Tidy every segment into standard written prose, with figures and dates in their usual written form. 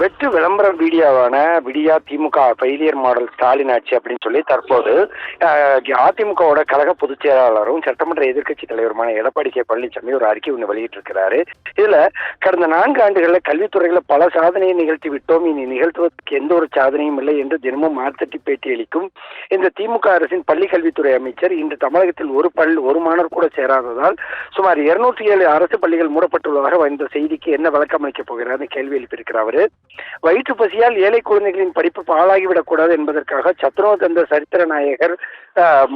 வெற்று விளம்பர வீடியோவான விடியா திமுக ஃபெயிலியர் மாடல் ஸ்டாலின் ஆட்சி அப்படின்னு சொல்லி தற்போது அதிமுகவோட கழக பொதுச் செயலாளரும் சட்டமன்ற எதிர்க்கட்சி தலைவருமான எடப்பாடி கே பழனிசாமி ஒரு அறிக்கை ஒன்று வெளியிட்டிருக்கிறாரு. இதுல கடந்த 4 ஆண்டுகளில் கல்வித்துறையில பல சாதனையை நிகழ்த்தி விட்டோம், இனி நிகழ்த்துவதற்கு எந்த ஒரு சாதனையும் இல்லை என்று தினமும் மார்த்தட்டி பேட்டியளிக்கும் இந்த திமுக அரசின் பள்ளி கல்வித்துறை அமைச்சர் இன்று தமிழகத்தில் ஒரு மாணவர் கூட சேராததால் சுமார் 207 அரசு பள்ளிகள் மூடப்பட்டுள்ளதாக இந்த செய்திக்கு என்ன விளக்கம் அளிக்கப் போகிறார் கேள்வி எழுப்பியிருக்கிறார். அவரு வயிற்று பசியால் ஏழை குழந்தைகளின் படிப்பு பாழாகிவிடக் கூடாது என்பதற்காக சத்துணவு தந்த சரித்திர நாயகர்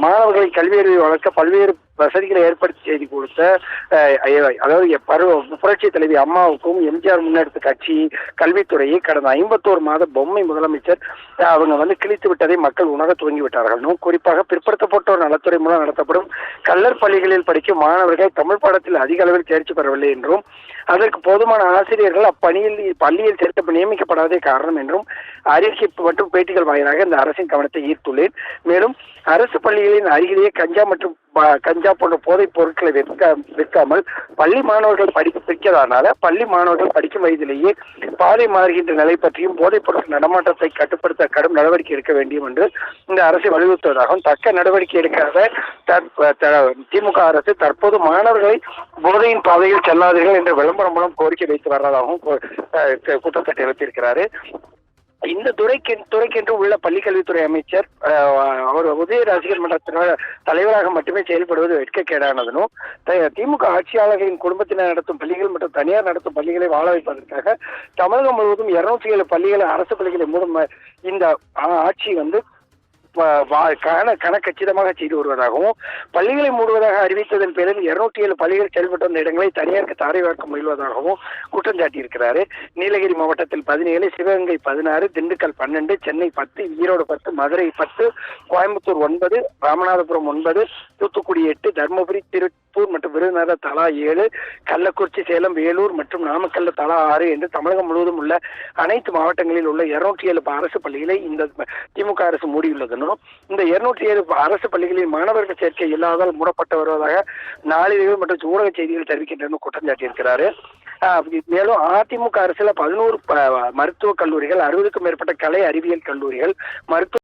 மாணவர்களை கல்வியறிவை வளர்க்க பல்வேறு வசதிகளை ஏற்படுத்தி செய்து கொடுத்த அதாவது புரட்சி தலைவி அம்மாவுக்கும் எம்ஜிஆர் முன்னெடுத்த கட்சி கல்வித்துறையை கடந்த 51 மாத பொம்மை முதலமைச்சர் அவங்க கிழித்து விட்டதை மக்கள் உணர துவங்கிவிட்டார்கள். குறிப்பாக பிற்படுத்தப்பட்டோர் நலத்துறை மூலம் நடத்தப்படும் கல்லர் பள்ளிகளில் படிக்கும் மாணவர்கள் தமிழ் பாடத்தில் அதிக அளவில் தேர்ச்சி பெறவில்லை என்றும் அதற்கு போதுமான ஆசிரியர்கள் பள்ளியில் சேர்க்க நியமிக்கப்படாதே காரணம் என்றும் அறிக்கை மற்றும் பேட்டிகள் வாயிலாக இந்த அரசின் கவனத்தை ஈர்த்துள்ளேன். மேலும் அரசு பள்ளிகளின் அருகிலேயே கஞ்சா போன்ற போதைப் பொருட்களை விற்காமல் பள்ளி மாணவர்கள் படிக்கிறதுனால பள்ளி மாணவர்கள் படிக்கும் வயதிலேயே பாதை மாறுகின்ற நிலை பற்றியும் போதைப் பொருட்கள் நடமாட்டத்தை கட்டுப்படுத்த கடும் நடவடிக்கை எடுக்க வேண்டும் என்று இந்த அரசை வலியுறுத்துவதாகவும் தக்க நடவடிக்கை எடுக்காத திமுக அரசு தற்போது மாணவர்களை போதையின் பாதையில் செல்லாதீர்கள் என்ற விளம்பரம் மூலம் கோரிக்கை வைத்து வர்றதாகவும் குற்றச்சாட்டு எழுப்பியிருக்கிறாரு. இந்த துறைக்கென்று உள்ள பள்ளிக்கல்வித்துறை அமைச்சர் அவர் உதய ரசிகர் மன்றத்தினர் தலைவராக மட்டுமே செயல்படுவது வெட்கக்கேடானதும் திமுக ஆட்சியாளர்களின் குடும்பத்தினர் நடத்தும் பள்ளிகள் மற்றும் தனியார் நடத்தும் பள்ளிகளை வாழ வைப்பதற்காக தமிழகம் முழுவதும் 207 பள்ளிகளை அரசு பள்ளிகளை மூடும் இந்த ஆட்சி கச்சிதமாக செய்து வருவதாகவும் பள்ளிகளை மூடுவதாக அறிவித்ததன் பேரில் 207 பள்ளிகள் செயல்பட்டு வந்த இடங்களை தனியாருக்கு தாரை வார்க்க முயல்வதாகவும் குற்றம் சாட்டியிருக்கிறாரு. நீலகிரி மாவட்டத்தில் 17, சிவகங்கை 16, திண்டுக்கல் 12, சென்னை 10, ஈரோடு 10, மதுரை 10, கோயம்புத்தூர் 9, ராமநாதபுரம் 9, தூத்துக்குடி 8, தர்மபுரி, திருப்பூர் மற்றும் விருதுநகர் தலா 7, கள்ளக்குறிச்சி, சேலம், வேலூர் மற்றும் நாமக்கல்ல தலா 6 என்று தமிழகம் முழுவதும் உள்ள அனைத்து மாவட்டங்களில் உள்ள 207 அரசு பள்ளிகளை இந்த திமுக அரசு மூடியுள்ளது. இந்த 207 அரசு பள்ளிகளில் மாணவர்கள் சேர்க்கை இல்லாதால் மூடப்பட்டு வருவதாக நாளிதழ்கள் மற்றும் ஊடக செய்திகள் தெரிவிக்கின்றன குற்றம் சாட்டியிருக்கிறாரு. மேலும் அதிமுக அரசுல 11 மருத்துவக் கல்லூரிகள், 60க்கும் மேற்பட்ட கலை அறிவியல் கல்லூரிகள், மருத்துவ